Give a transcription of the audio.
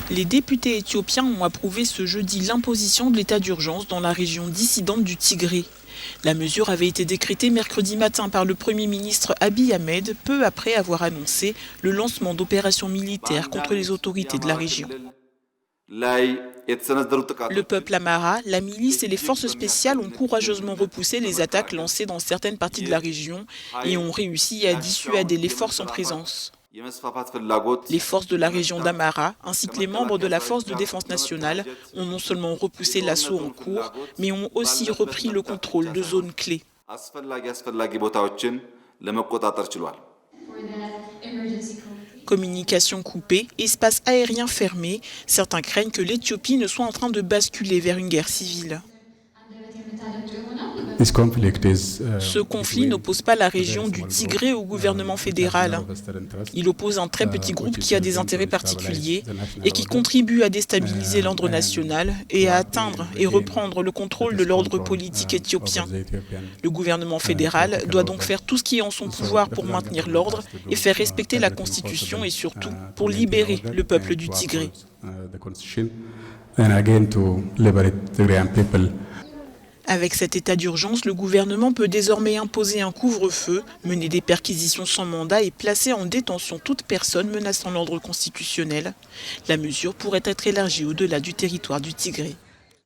Les députés éthiopiens ont approuvé ce jeudi l'imposition de l'état d'urgence dans la région dissidente du Tigré. La mesure avait été décrétée mercredi matin par le Premier ministre Abiy Ahmed, peu après avoir annoncé le lancement d'opérations militaires contre les autorités de la région. Le peuple Amhara, la milice et les forces spéciales ont courageusement repoussé les attaques lancées dans certaines parties de la région et ont réussi à dissuader les forces en présence. Les forces de la région d'Amhara, ainsi que les membres de la force de défense nationale, ont non seulement repoussé l'assaut en cours, mais ont aussi repris le contrôle de zones clés. Communication coupée, espace aérien fermé, certains craignent que l'Éthiopie ne soit en train de basculer vers une guerre civile. Ce conflit n'oppose pas la région du Tigré au gouvernement fédéral. Il oppose un très petit groupe qui a des intérêts particuliers et qui contribue à déstabiliser l'ordre national et à atteindre et reprendre le contrôle de l'ordre politique éthiopien. Le gouvernement fédéral doit donc faire tout ce qui est en son pouvoir pour maintenir l'ordre et faire respecter la Constitution et surtout pour libérer le peuple du Tigré. Avec cet état d'urgence, le gouvernement peut désormais imposer un couvre-feu, mener des perquisitions sans mandat et placer en détention toute personne menaçant l'ordre constitutionnel. La mesure pourrait être élargie au-delà du territoire du Tigré.